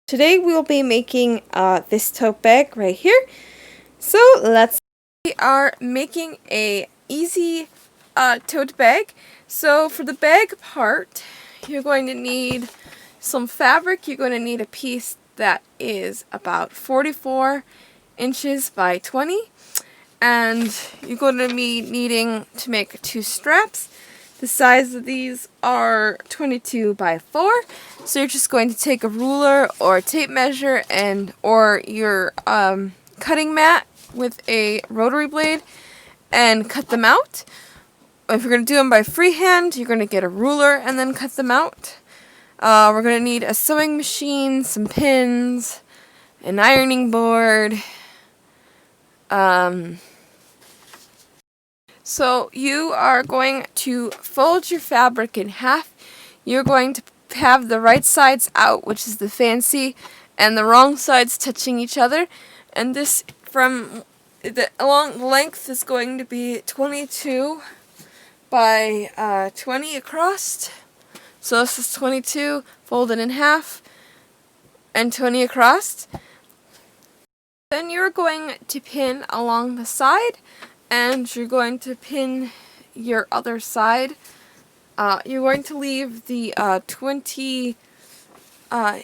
Today we'll be making this tote bag right here. So we are making a easy tote bag. So for the bag part, you're going to need some fabric. You're going to need a piece that is about 44 inches by 20. And you're going to be needing to make 2 straps. The size of these are 22 by 4. So you're just going to take a ruler or a tape measure or your cutting mat with a rotary blade and cut them out. If you're going to do them by freehand, you're going to get a ruler and then cut them out. We're going to need a sewing machine, some pins, an ironing board. So you are going to fold your fabric in half. You're going to have the right sides out, which is the fancy, and the wrong sides touching each other. And this from the length is going to be 22 by 20 across. So this is 22 folded in half and 20 across. Then you're going to pin along the side, and you're going to pin your other side. You're going to leave the 20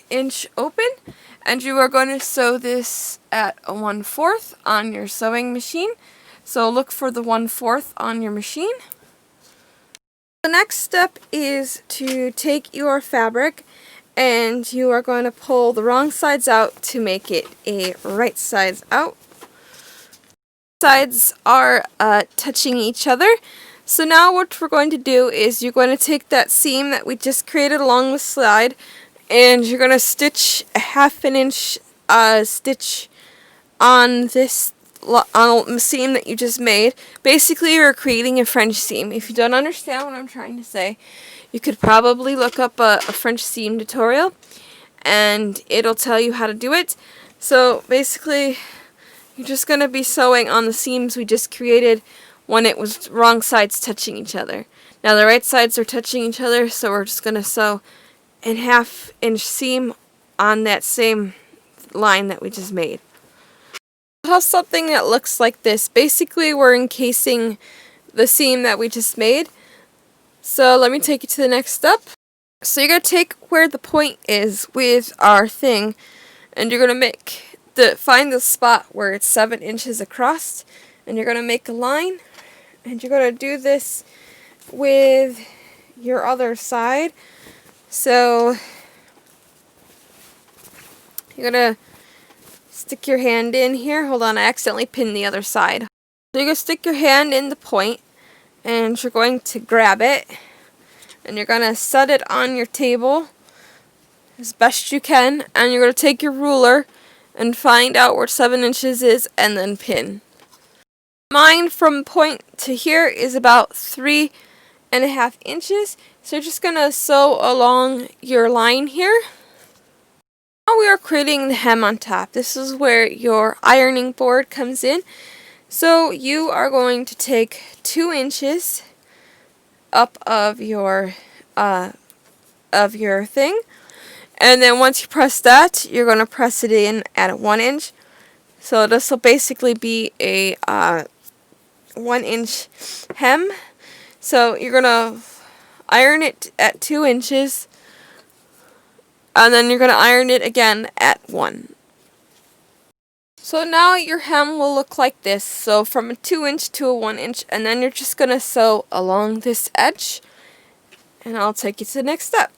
inch open, and you are going to sew this at a 1/4 on your sewing machine. So look for the 1/4 on your machine. The next step is to take your fabric, and you are going to pull the wrong sides out to make it a right sides out. Sides are touching each other. So now what we're going to do is you're going to take that seam that we just created along the side, and you're going to stitch a 1/2 inch stitch on this on the seam that you just made. Basically, you're creating a French seam. If you don't understand what I'm trying to say, you could probably look up a French seam tutorial, and it'll tell you how to do it. So basically, you're just going to be sewing on the seams we just created when it was wrong sides touching each other. Now the right sides are touching each other, so we're just going to sew a 1/2 inch seam on that same line that we just made. We'll have something that looks like this. Basically, we're encasing the seam that we just made. So let me take you to the next step. So you're going to take where the point is with our thing, and you're going to find the spot where it's 7 inches across, and you're going to make a line, and you're going to do this with your other side. So you're going to stick your hand in here. Hold on, I accidentally pinned the other side. So you're going to stick your hand in the point, and you're going to grab it, and you're going to set it on your table as best you can, and you're going to take your ruler and find out where 7 inches is, and then pin. Mine from point to here is about 3.5 inches. So you're just going to sew along your line here. Now we are creating the hem on top. This is where your ironing board comes in. So you are going to take 2 inches up of your thing. And then once you press that, you're going to press it in at 1 inch. So this will basically be a 1 inch hem. So you're going to iron it at 2 inches. And then you're going to iron it again at 1. So now your hem will look like this. So from a 2 inch to a 1 inch. And then you're just going to sew along this edge. And I'll take you to the next step.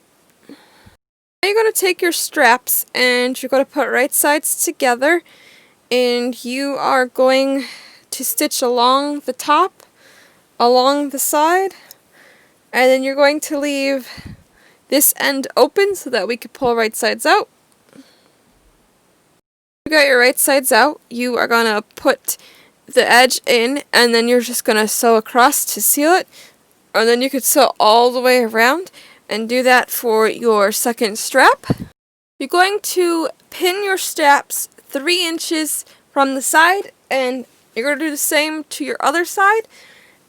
Now you're going to take your straps, and you're going to put right sides together, and you are going to stitch along the top, along the side, and then you're going to leave this end open so that we can pull right sides out. You got your right sides out, you are going to put the edge in, and then you're just going to sew across to seal it, and then you could sew all the way around and do that for your second strap. You're going to pin your straps 3 inches from the side, and you're going to do the same to your other side,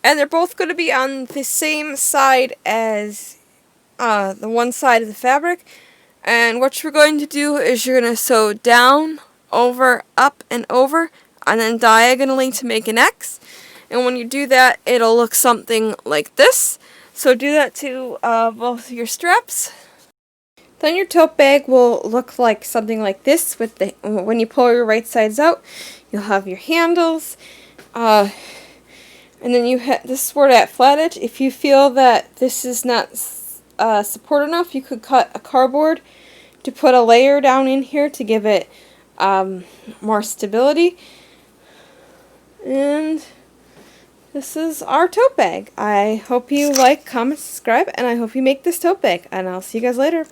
and they're both going to be on the same side as the one side of the fabric, And what you're going to do is you're going to sew down, over, up, and over, and then diagonally to make an X. And when you do that, it'll look something like this. So do that to both your straps. Then your tote bag will look like something like this. With the when you pull your right sides out, you'll have your handles. And then this is where at flat edge. If you feel that this is not support enough, you could cut a cardboard to put a layer down in here to give it more stability. And this is our tote bag. I hope you like, comment, subscribe, and I hope you make this tote bag. And I'll see you guys later.